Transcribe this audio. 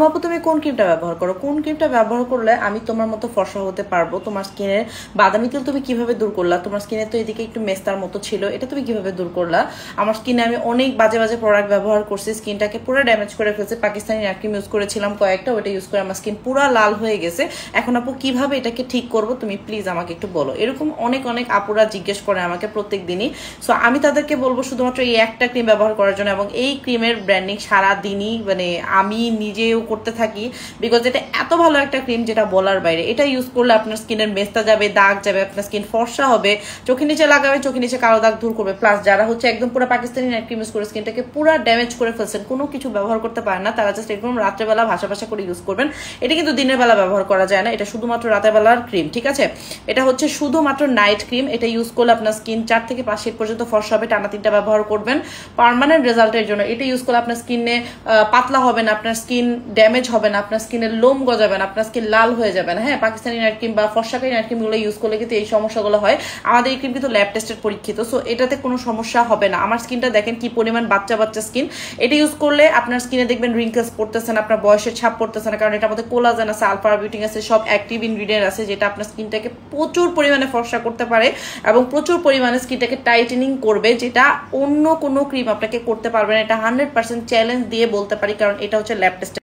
আপু তুমি কোন ক্রিমটা ব্যবহার করো? কোন ক্রিমটা ব্যবহার করলে আমি তোমার মতো ফর্সা হতে পারবো? তোমার স্কিনের বাদামি তেল তুমি কিভাবে দূর করলা? তোমার স্কিনে তো এদিকে একটু মেস্তার মতো ছিল, এটা তুমি কিভাবে দূর করলা? আমার স্কিনে আমি অনেক বাজে বাজে প্রোডাক্ট ব্যবহার করছি, স্কিনটাকে পুরো ড্যামেজ করে ফেলছে। পাকিস্তানি নাইট ক্রিম ইউজ করেছিলাম কয়েকটা, ওইটা ইউজ করে আমার স্কিন পুরো লাল হয়ে গেছে। এখন আপু কিভাবে এটাকে ঠিক করব তুমি প্লিজ আমাকে একটু বলো। এরকম অনেক অনেক আপুরা জিজ্ঞেস করে আমাকে প্রত্যেক দিনই। সো আমি তাদেরকে বলবো শুধুমাত্র এই একটা ক্রিম ব্যবহার করার জন্য, এবং এই ক্রিমের ব্র্যান্ডিং সারা দিনই মানে আমি নিজেও করতে থাকি, বিকজ এটা এত ভালো একটা ক্রিম যেটা বলার বাইরে। এটা ইউজ করলে আপনার স্কিনের মেস্তা যাবে, দাগ যাবে, আপনার স্কিন ফর্সা হবে, চোখের নিচে লাগাবে, চোখের নিচে কালো দাগ দূর করবে। প্লাস যারা হচ্ছে একদম পুরো পাকিস্তানি নাইট ক্রিম ইউজ করে স্কিনটাকে পুরো ড্যামেজ করে ফেলছেন, কোনো কিছু ব্যবহার করতে পারেন না, তারা জাস্ট একদম রাত্রেবেলা ভাসা ভাসা করে ইউজ করবেন। এটা কিন্তু দিনের বেলা ব্যবহার করা যায় না, এটা শুধুমাত্র রাতের বেলার ক্রিম, ঠিক আছে? এটা হচ্ছে শুধুমাত্র নাইট ক্রিম। এটা ইউজ করলে আপনার স্কিন 4 থেকে 5 শীত পর্যন্ত ফর্সা হবে। টানা 3টা ব্যবহার করবেন পার্মানেন্ট রেজাল্টের জন্য। এটা ইউজ করলে আপনার স্কিনে পাতলা হবে না, আপনার স্কিন ড্যামেজ হবে না, আপনার স্কিনের লোম গজাবে না, আপনার স্কিন লাল হয়ে যাবে না। হ্যাঁ, পাকিস্তানি নাইট ক্রিম বা ফর্সাকারী নাইট ক্রিমগুলো ইউজ করলে কিন্তু এই সমস্যাগুলো হয়। আমাদের এই ক্রিম কিন্তু ল্যাব টেস্টেড পরীক্ষিত, সো এটাতে কোনো সমস্যা হবে না। আমার স্কিনটা দেখেন কি পরিমাণ বাচ্চা বাচ্চা স্কিন। এটা ইউজ করলে আপনার স্কিনে দেখবেন রিঙ্কেলস পড়তেছে না, আপনার বয়সের ছাপ পড়তেছে না, কারণ এটার মধ্যে কোলাজেন আছে, আলফা বিউটিন আছে, সব অ্যাক্টিভ ইনগ্রিডিয়েন্ট আছে, যেটা আপনার স্কিনটাকে প্রচুর পরিমাণে ফর্সা করতে পারে এবং প্রচুর পরিমাণে স্কিনটাকে টাইটেনিং করবে, যেটা অন্য কোনো ক্রিম আপনাকে করতে পারবে না। এটা 100% চ্যালেঞ্জ দিয়ে বলতে পারি, কারণ এটা হচ্ছে ল্যাব টেস্টেড।